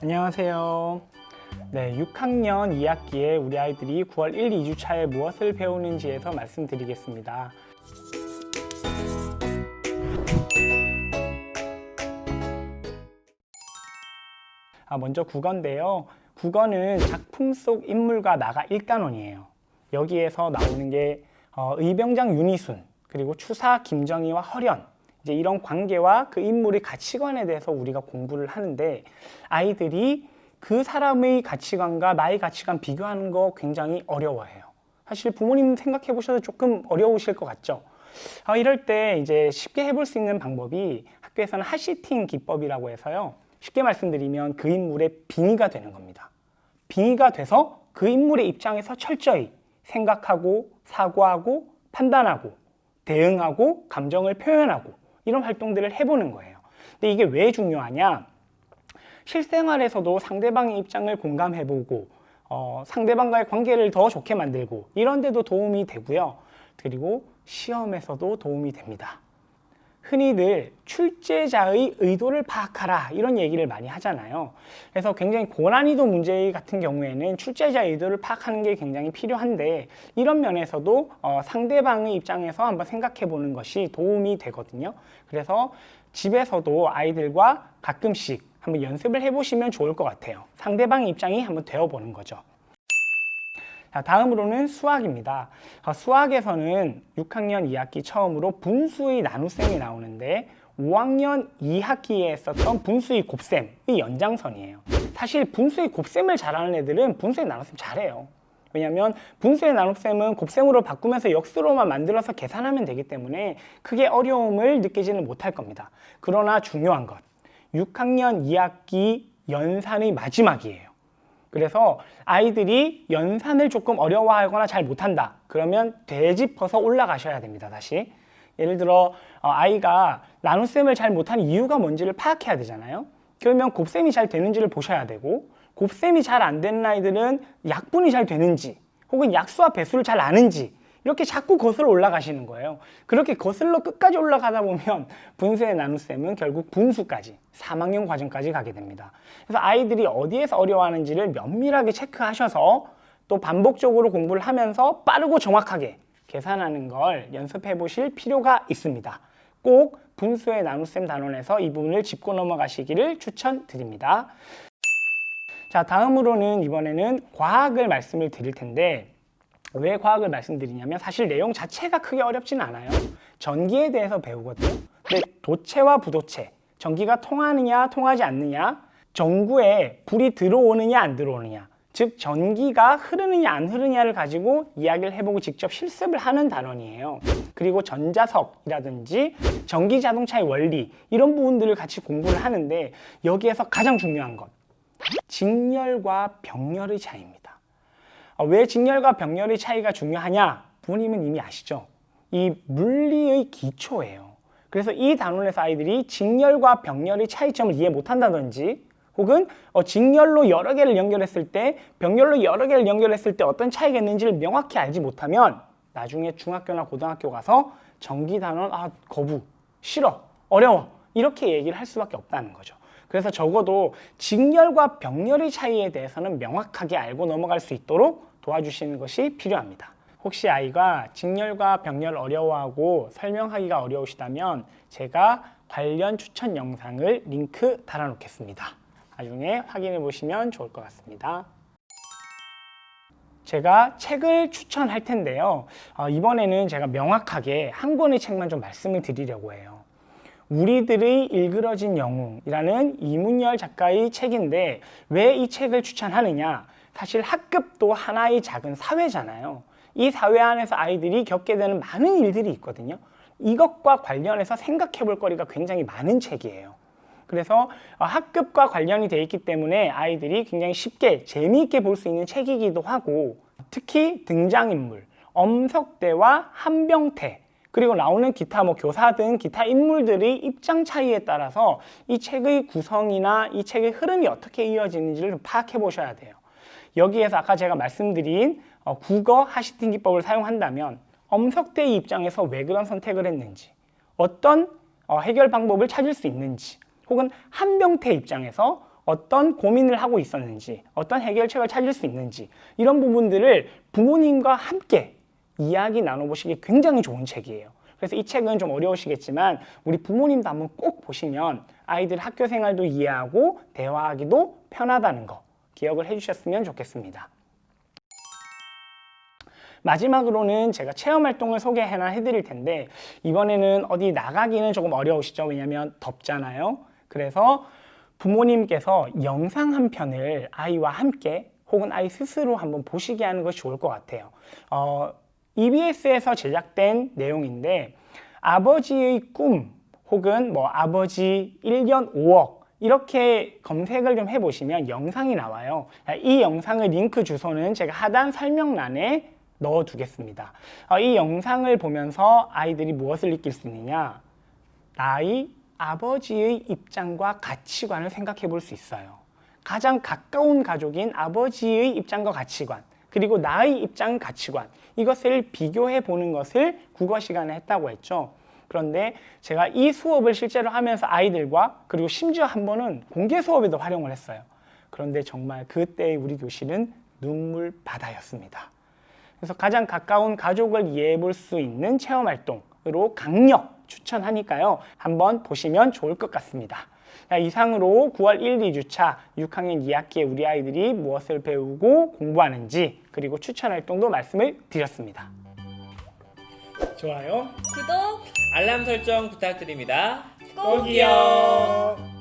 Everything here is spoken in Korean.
안녕하세요. 네, 6학년 2학기에 우리 아이들이 9월 1, 2주차에 무엇을 배우는지에서 말씀드리겠습니다. 먼저 국어인데요. 국어는 작품 속 인물과 나가 1단원이에요. 여기에서 나오는 게 의병장 윤희순, 그리고 추사 김정희와 허련, 이제 이런 관계와 그 인물의 가치관에 대해서 우리가 공부를 하는데, 아이들이 그 사람의 가치관과 나의 가치관 비교하는 거 굉장히 어려워해요. 사실 부모님 생각해 보셔도 조금 어려우실 것 같죠? 이럴 때 이제 쉽게 해볼 수 있는 방법이 학교에서는 하시팅 기법이라고 해서요. 쉽게 말씀드리면 그 인물의 빙의가 되는 겁니다. 빙의가 돼서 그 인물의 입장에서 철저히 생각하고 사고하고 판단하고 대응하고 감정을 표현하고 이런 활동들을 해보는 거예요. 근데 이게 왜 중요하냐? 실생활에서도 상대방의 입장을 공감해보고 상대방과의 관계를 더 좋게 만들고 이런 데도 도움이 되고요. 그리고 시험에서도 도움이 됩니다. 흔히들 출제자의 의도를 파악하라 이런 얘기를 많이 하잖아요. 그래서 굉장히 고난이도 문제 같은 경우에는 출제자의 의도를 파악하는 게 굉장히 필요한데, 이런 면에서도 상대방의 입장에서 한번 생각해 보는 것이 도움이 되거든요. 그래서 집에서도 아이들과 가끔씩 한번 연습을 해보시면 좋을 것 같아요. 상대방의 입장이 한번 되어보는 거죠. 자, 다음으로는 수학입니다. 수학에서는 6학년 2학기 처음으로 분수의 나눗셈이 나오는데 5학년 2학기에 했었던 분수의 곱셈의 연장선이에요. 사실 분수의 곱셈을 잘하는 애들은 분수의 나눗셈 잘해요. 왜냐하면 분수의 나눗셈은 곱셈으로 바꾸면서 역수로만 만들어서 계산하면 되기 때문에 크게 어려움을 느끼지는 못할 겁니다. 그러나 중요한 것, 6학년 2학기 연산의 마지막이에요. 그래서 아이들이 연산을 조금 어려워하거나 잘 못한다 그러면 되짚어서 올라가셔야 됩니다. 다시 예를 들어 아이가 나눗셈을 잘 못하는 이유가 뭔지를 파악해야 되잖아요. 그러면 곱셈이 잘 되는지를 보셔야 되고, 곱셈이 잘 안 되는 아이들은 약분이 잘 되는지 혹은 약수와 배수를 잘 아는지 이렇게 자꾸 거슬러 올라가시는 거예요. 그렇게 거슬러 끝까지 올라가다 보면 분수의 나눗셈은 결국 분수까지 3학년 과정까지 가게 됩니다. 그래서 아이들이 어디에서 어려워하는지를 면밀하게 체크하셔서 또 반복적으로 공부를 하면서 빠르고 정확하게 계산하는 걸 연습해 보실 필요가 있습니다. 꼭 분수의 나눗셈 단원에서 이 부분을 짚고 넘어가시기를 추천드립니다. 자, 다음으로는 이번에는 과학을 말씀을 드릴 텐데, 왜 과학을 말씀드리냐면 사실 내용 자체가 크게 어렵지는 않아요. 전기에 대해서 배우거든요. 근데 도체와 부도체, 전기가 통하느냐 통하지 않느냐, 전구에 불이 들어오느냐 안 들어오느냐, 즉 전기가 흐르느냐 안 흐르느냐를 가지고 이야기를 해보고 직접 실습을 하는 단원이에요. 그리고 전자석이라든지 전기자동차의 원리 이런 부분들을 같이 공부를 하는데, 여기에서 가장 중요한 것, 직렬과 병렬의 차이입니다. 왜 직렬과 병렬의 차이가 중요하냐? 부모님은 이미 아시죠? 이 물리의 기초예요. 그래서 이 단원에서 아이들이 직렬과 병렬의 차이점을 이해 못한다든지, 혹은 직렬로 여러 개를 연결했을 때 병렬로 여러 개를 연결했을 때 어떤 차이가 있는지를 명확히 알지 못하면 나중에 중학교나 고등학교 가서 전기 단원 거부, 싫어, 어려워 이렇게 얘기를 할 수밖에 없다는 거죠. 그래서 적어도 직렬과 병렬의 차이에 대해서는 명확하게 알고 넘어갈 수 있도록 도와주시는 것이 필요합니다. 혹시 아이가 직렬과 병렬 어려워하고 설명하기가 어려우시다면 제가 관련 추천 영상을 링크 달아놓겠습니다. 나중에 확인해 보시면 좋을 것 같습니다. 제가 책을 추천할 텐데요. 이번에는 제가 명확하게 한 권의 책만 좀 말씀을 드리려고 해요. 우리들의 일그러진 영웅이라는 이문열 작가의 책인데, 왜 이 책을 추천하느냐? 사실 학급도 하나의 작은 사회잖아요. 이 사회 안에서 아이들이 겪게 되는 많은 일들이 있거든요. 이것과 관련해서 생각해 볼 거리가 굉장히 많은 책이에요. 그래서 학급과 관련이 돼 있기 때문에 아이들이 굉장히 쉽게 재미있게 볼 수 있는 책이기도 하고, 특히 등장인물 엄석대와 한병태, 그리고 나오는 기타 교사 등 기타 인물들의 입장 차이에 따라서 이 책의 구성이나 이 책의 흐름이 어떻게 이어지는지를 좀 파악해 보셔야 돼요. 여기에서 아까 제가 말씀드린 국어 하시팅 기법을 사용한다면 엄석대의 입장에서 왜 그런 선택을 했는지, 어떤 해결 방법을 찾을 수 있는지, 혹은 한병태 입장에서 어떤 고민을 하고 있었는지, 어떤 해결책을 찾을 수 있는지 이런 부분들을 부모님과 함께 이야기 나눠보시기 굉장히 좋은 책이에요. 그래서 이 책은 좀 어려우시겠지만 우리 부모님도 한번 꼭 보시면 아이들 학교 생활도 이해하고 대화하기도 편하다는 거 기억을 해주셨으면 좋겠습니다. 마지막으로는 제가 체험활동을 소개하나 해드릴 텐데 이번에는 어디 나가기는 조금 어려우시죠? 왜냐하면 덥잖아요. 그래서 부모님께서 영상 한 편을 아이와 함께 혹은 아이 스스로 한번 보시게 하는 것이 좋을 것 같아요. EBS에서 제작된 내용인데 아버지의 꿈 혹은 뭐 아버지 1년 5억 이렇게 검색을 좀 해보시면 영상이 나와요. 이 영상의 링크 주소는 제가 하단 설명란에 넣어두겠습니다. 이 영상을 보면서 아이들이 무엇을 느낄 수 있느냐? 나의 아버지의 입장과 가치관을 생각해 볼 수 있어요. 가장 가까운 가족인 아버지의 입장과 가치관, 그리고 나의 입장 가치관, 이것을 비교해 보는 것을 국어 시간에 했다고 했죠. 그런데 제가 이 수업을 실제로 하면서 아이들과 그리고 심지어 한 번은 공개 수업에도 활용을 했어요. 그런데 정말 그때의 우리 교실은 눈물바다였습니다. 그래서 가장 가까운 가족을 이해해 볼 수 있는 체험활동으로 강력 추천하니까요. 한번 보시면 좋을 것 같습니다. 이상으로 9월 1, 2주차 6학년 2학기에 우리 아이들이 무엇을 배우고 공부하는지 그리고 추천활동도 말씀을 드렸습니다. 좋아요, 구독, 알람 설정 부탁드립니다. 꼭이요.